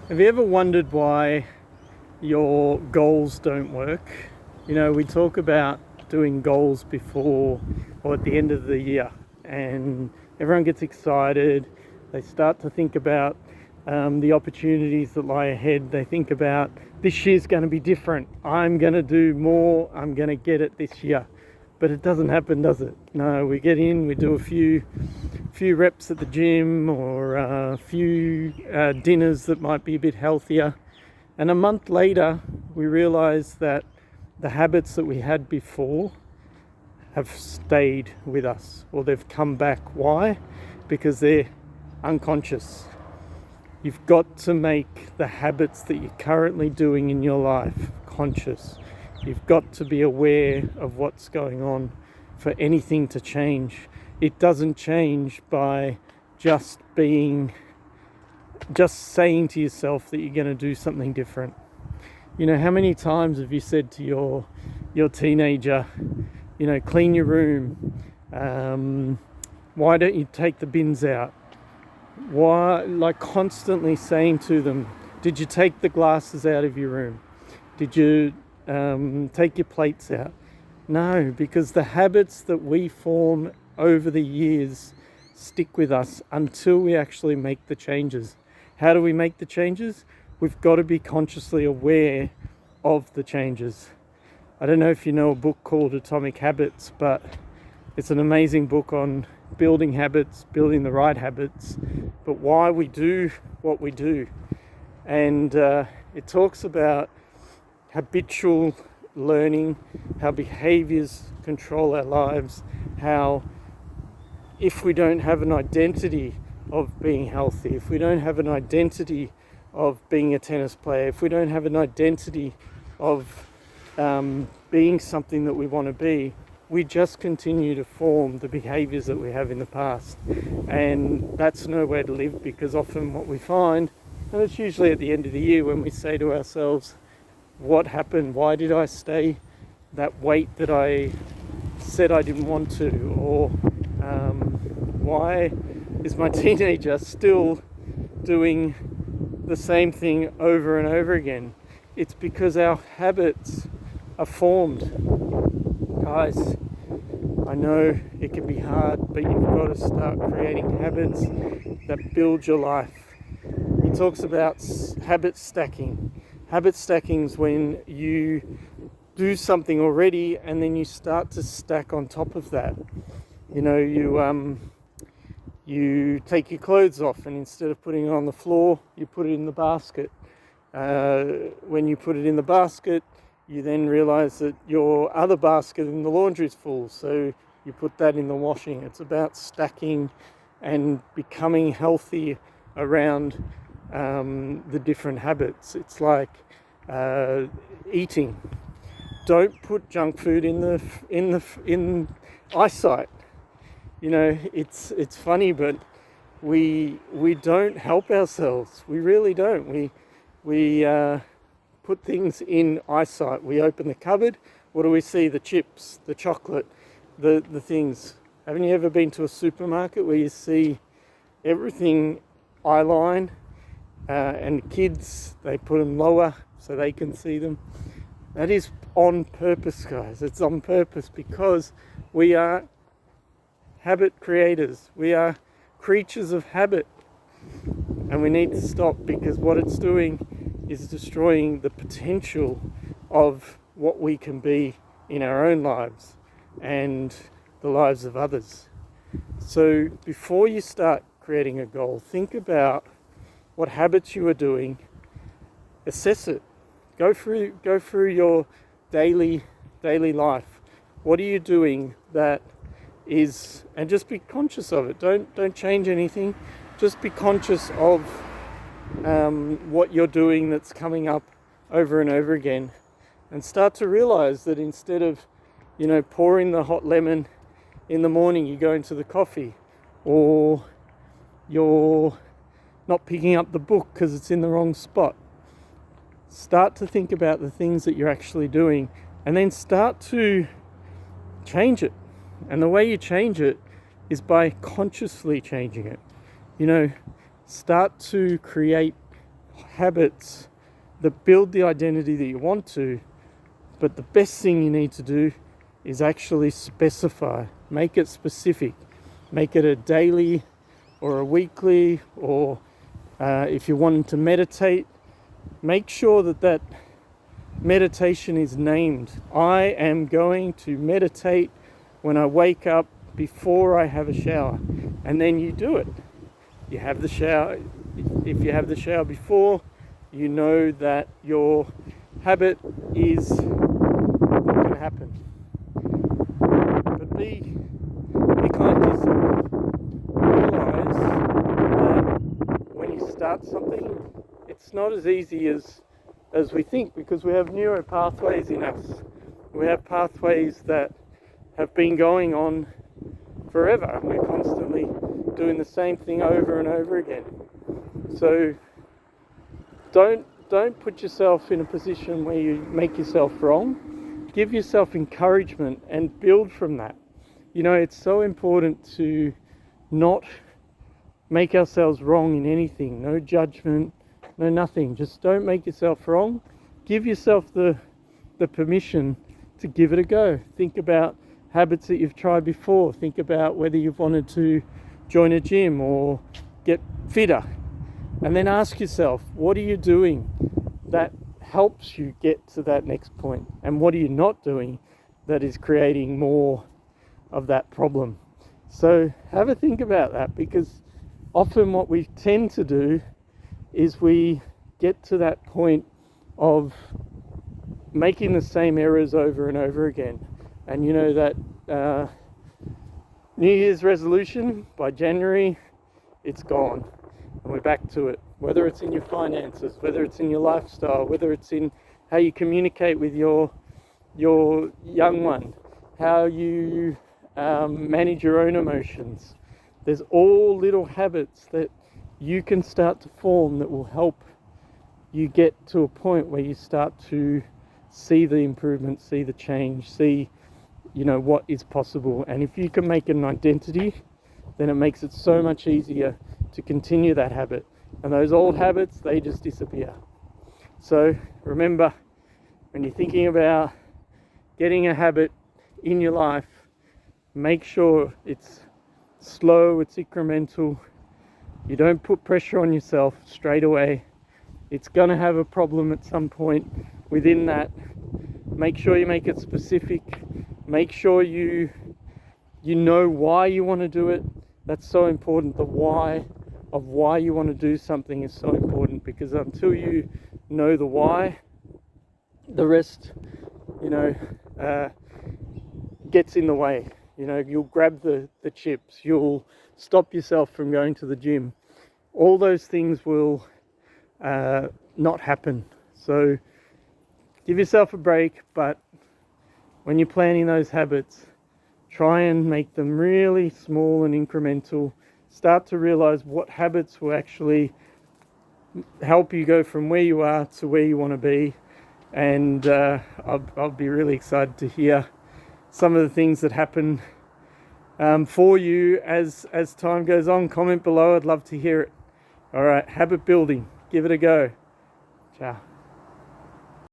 Have you ever wondered why your goals don't work? We talk about doing goals before or at the end of the year, and everyone gets excited. They start to think about the opportunities that lie ahead. They think about this year's going to be different. I'm going to do more. I'm going to get it this year. But it doesn't happen, does it? No, we get in, we do a few reps at the gym or a few dinners that might be a bit healthier. And a month later, we realize that the habits that we had before have stayed with us, or they've come back. Why? Because they're unconscious. You've got to make the habits that you're currently doing in your life conscious. You've got to be aware of what's going on for anything to change. It doesn't change by just saying to yourself that you're going to do something different. How many times have you said to your teenager, clean your room? Why don't you take the bins out? Why, like constantly saying to them, did you take the glasses out of your room? Did you take your plates out? No, because the habits that we form over the years stick with us until we actually make the changes. How do we make the changes? We've got to be consciously aware of the changes. I don't know if you know a book called Atomic Habits, but it's an amazing book on building habits, building the right habits, but why we do what we do. And it talks about habitual learning, how behaviors control our lives, how if we don't have an identity of being healthy, if we don't have an identity of being a tennis player, if we don't have an identity of being something that we want to be, we just continue to form the behaviors that we have in the past. And that's no way to live, because often what we find, and it's usually at the end of the year when we say to ourselves, what happened? Why did I stay that weight that I said I didn't want to? Or why is my teenager still doing the same thing over and over again? It's because our habits are formed. Guys, I know it can be hard, but you've got to start creating habits that build your life. He talks about habit stacking. Habit stacking is when you do something already and then you start to stack on top of that. You take your clothes off, and instead of putting it on the floor, you put it in the basket. When you put it in the basket, you then realize that your other basket in the laundry is full, so you put that in the washing. It's about stacking and becoming healthy around the different habits. It's like eating. Don't put junk food in eyesight. It's funny, but we don't help ourselves. We really don't. We put things in eyesight. We open the cupboard. What do we see? The chips, the chocolate, the things. Haven't you ever been to a supermarket where you see everything eyeline, and kids, they put them lower so they can see them? That is on purpose, guys. It's on purpose, because we are habit creators. We are creatures of habit, and we need to stop, because what it's doing is destroying the potential of what we can be in our own lives and the lives of others. So before you start creating a goal, think about what habits you are doing, assess it, go through your daily life. What are you doing that is, and just be conscious of it. Don't change anything. Just be conscious of what you're doing that's coming up over and over again, and start to realize that instead of pouring the hot lemon in the morning, you go into the coffee, or you're not picking up the book because it's in the wrong spot. Start to think about the things that you're actually doing, and then start to change it. And the way you change it is by consciously changing it. Start to create habits that build the identity that you want to, but the best thing you need to do is actually specify, make it specific, make it a daily or a weekly, or if you're wanting to meditate, make sure that that meditation is named. I am going to meditate when I wake up before I have a shower, and then you do it. You have the shower. If you have the shower before, you know that your habit is not going to happen. But be kind to yourself. Realize that when you start something, it's not as easy as we think, because we have neural pathways in us. We have pathways that have been going on forever. We're constantly doing the same thing over and over again. So don't put yourself in a position where you make yourself wrong. Give yourself encouragement and build from that. You know, it's so important to not make ourselves wrong in anything. No judgment, no nothing. Just don't make yourself wrong. Give yourself the permission to give it a go. Think about habits that you've tried before. Think about whether you've wanted to join a gym or get fitter. And then ask yourself, what are you doing that helps you get to that next point? And what are you not doing that is creating more of that problem? So have a think about that, because often what we tend to do is we get to that point of making the same errors over and over again. And you know that New Year's resolution, by January, it's gone. And we're back to it. Whether it's in your finances, whether it's in your lifestyle, whether it's in how you communicate with your young one, how you manage your own emotions. There's all little habits that you can start to form that will help you get to a point where you start to see the improvement, see the change, see, you know, what is possible. And if you can make it an identity, then it makes it so much easier to continue that habit. And those old habits, they just disappear. So remember, when you're thinking about getting a habit in your life, make sure it's slow, it's incremental. You don't put pressure on yourself straight away. It's going to have a problem at some point within that. Make sure you make it specific. Make sure you know why you want to do it. That's so important. The why of why you want to do something is so important, because until you know the why, the rest, gets in the way. You'll grab the chips, you'll stop yourself from going to the gym. All those things will not happen. So give yourself a break, but when you're planning those habits, try and make them really small and incremental. Start to realize what habits will actually help you go from where you are to where you want to be. And I'll be really excited to hear some of the things that happen for you as time goes on. Comment below, I'd love to hear it. All right, habit building, give it a go. Ciao.